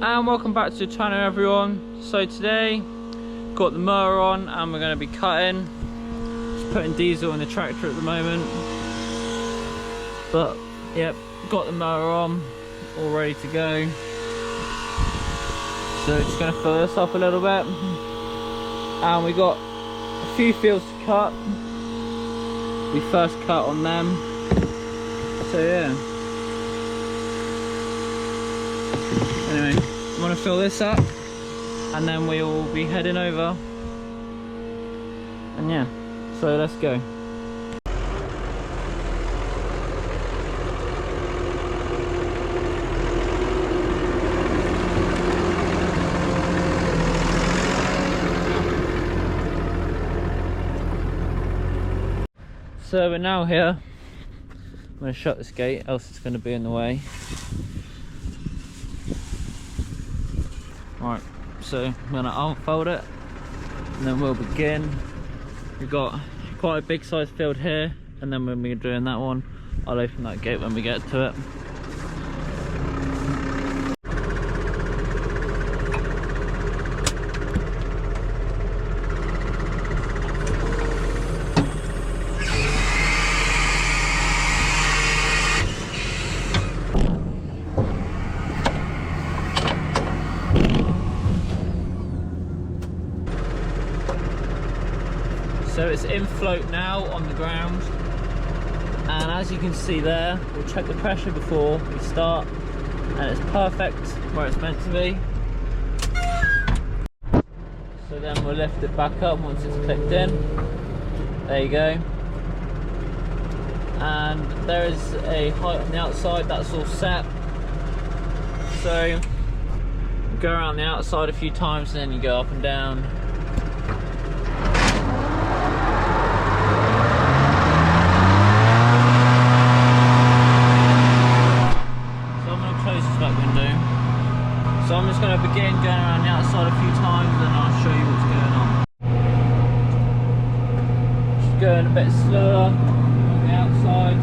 And welcome back to the channel, everyone. So today got the mower on and we're going to be cutting. Just putting diesel in the tractor at the moment, but yep, got the mower on, all ready to go. So just going to fill this up a little bit, and we got a few fields to cut. We first cut on them, so yeah. Anyway, I'm gonna fill this up and then we will be heading over, and yeah, so let's go. So we're now here. I'm gonna shut this gate, else it's gonna be in the way. Right, so I'm going to unfold it and then we'll begin. We've got quite a big size field here, and then when we're doing that one, I'll open that gate when we get to it. So it's in float now on the ground, and as you can see there, we'll check the pressure before we start, and it's perfect where it's meant to be. So then we'll lift it back up once it's clicked in. There you go. And there is a height on the outside, that's all set. So go around the outside a few times and then you go up and down. So I'm just going to begin going around the outside a few times and I'll show you what's going on. Just going a bit slower on the outside.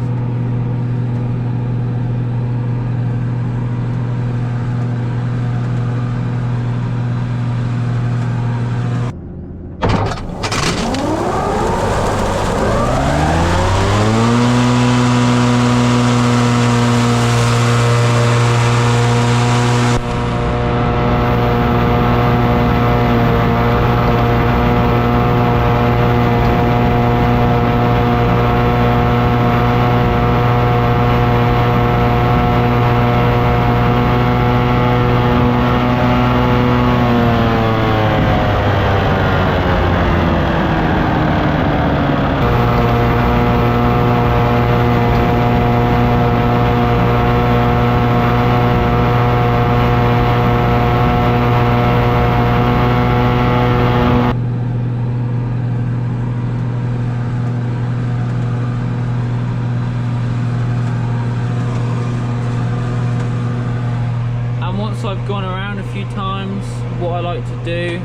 Once I've gone around a few times, what I like to do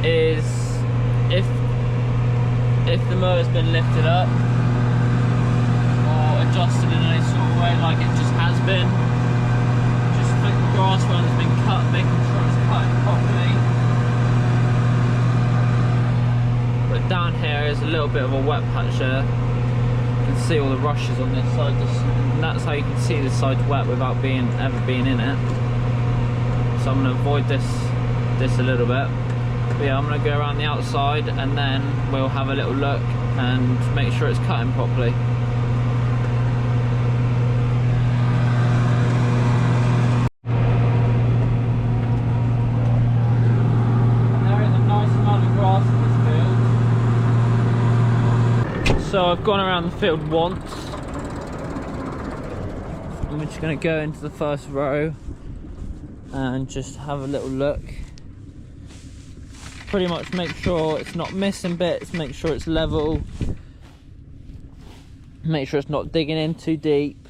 is, if the mower's been lifted up or adjusted in any sort of way like it just has been, just flick the grass where it's been cut, making sure it's cut properly. But down here is a little bit of a wet patch there. You can see all the rushes on this side, and that's how you can see this side's wet without ever being in it. So I'm going to avoid this a little bit. But yeah, I'm going to go around the outside and then we'll have a little look and make sure it's cutting properly. And there is a nice amount of grass in this field. So I've gone around the field once. I'm just going to go into the first row and just have a little look. Pretty much make sure it's not missing bits, make sure it's level, make sure it's not digging in too deep.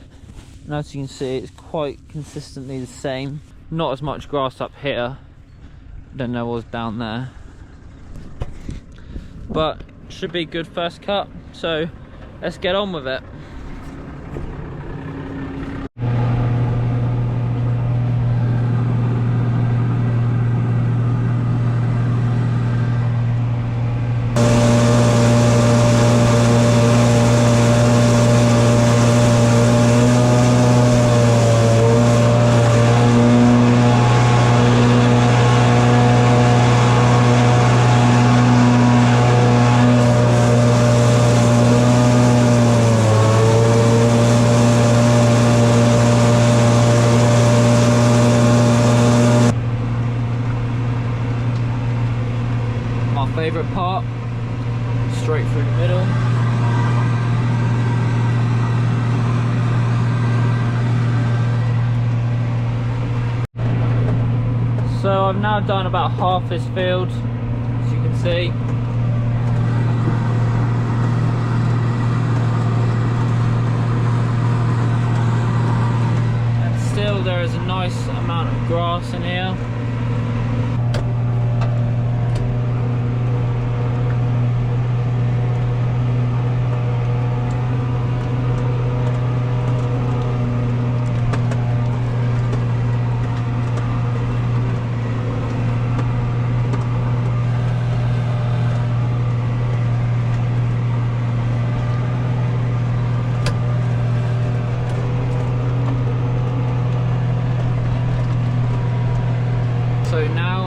And as you can see, it's quite consistently the same. Not as much grass up here than there was down there, but should be good first cut. So let's get on with it. favourite part, straight through the middle. So I've now done about half this field, as you can see. And still there is a nice amount of grass in here. So now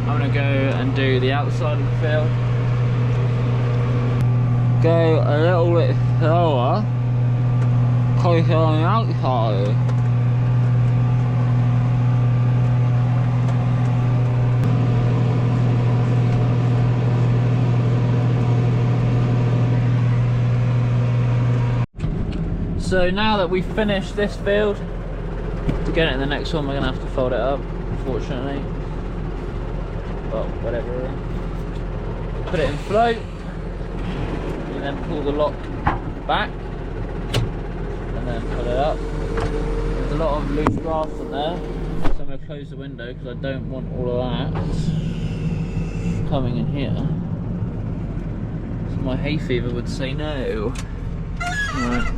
I'm going to go and do the outside of the field. Go a little bit slower, closer on the outside. So now that we've finished this field, to get it in the next one we're going to have to fold it up, unfortunately. Well, whatever. Put it in float, and then pull the lock back, and then pull it up. There's a lot of loose grass on there, so I'm going to close the window because I don't want all of that coming in here. So my hay fever would say no. Alright.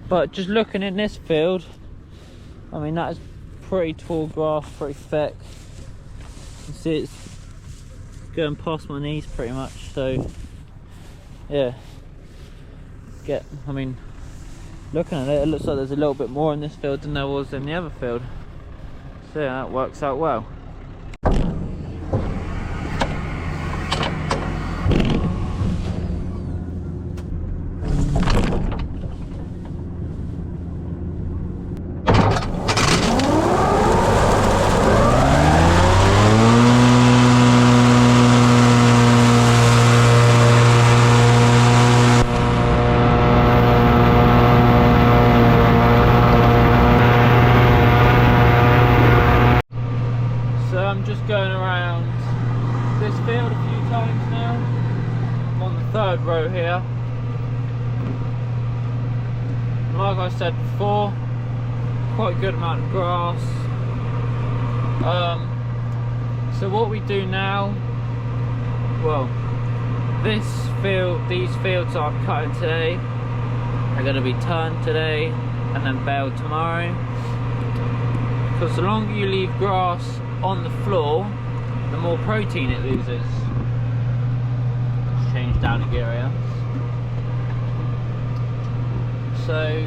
But just looking in this field, I mean that is pretty tall grass, pretty thick. You can see it's going past my knees pretty much, so yeah. I mean, looking at it, it looks like there's a little bit more in this field than there was in the other field. So yeah, that works out well. Going around this field a few times now. I'm on the third row here. Like I said before, quite a good amount of grass. So what we do now, well, these fields I'm cutting today are going to be turned today and then baled tomorrow. Because the longer you leave grass on the floor, the more protein it loses. Let's change down the gear here. So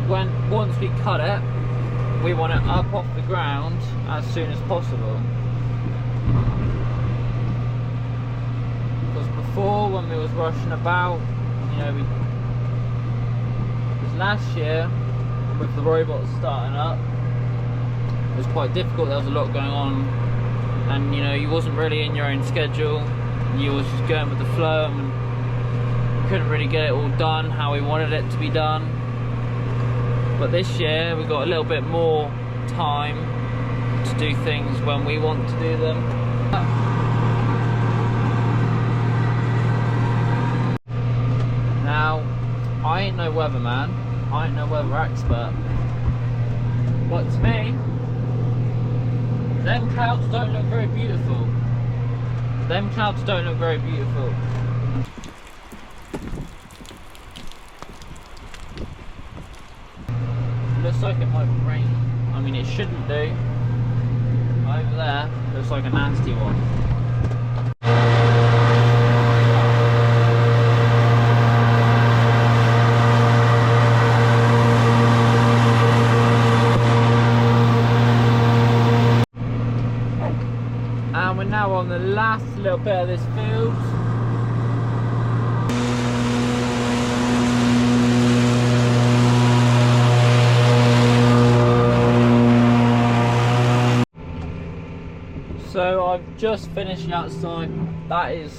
once we cut it, we want it up off the ground as soon as possible. Because before, when we was rushing about, you know, because last year with the robots starting up, it was quite difficult. There was a lot going on, and you know, you wasn't really in your own schedule. You was just going with the flow, and we couldn't really get it all done how we wanted it to be done. But this year we got a little bit more time to do things when we want to do them. Now, I ain't no weatherman, I ain't no weather expert, but to me, them clouds don't look very beautiful. Them clouds don't look very beautiful. Looks like it might rain. I mean, it shouldn't do. Over there, looks like a nasty one. on the last little bit of this field. So I've just finished outside. That is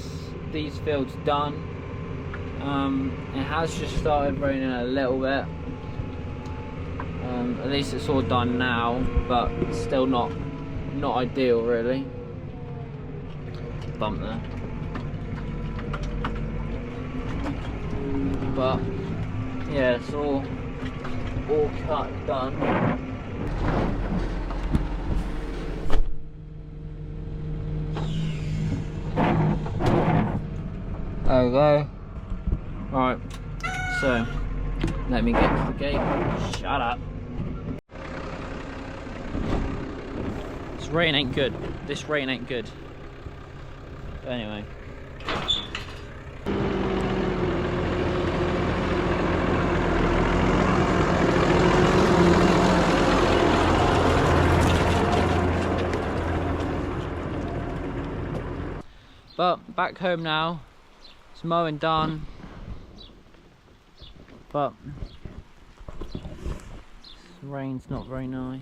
these fields done. It has just started raining a little bit. At least it's all done now, but still not ideal really. Bump there. But yeah, it's all cut, done. There we go. Right, so let me get to the gate. Shut up. This rain ain't good. This rain ain't good. But anyway. But back home now. It's mowing done. But the rain's not very nice.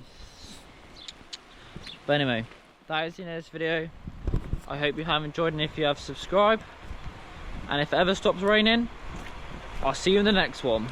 But anyway, that is the end of this video. I hope you have enjoyed, and if you have, subscribe. And if it ever stops raining, I'll see you in the next one.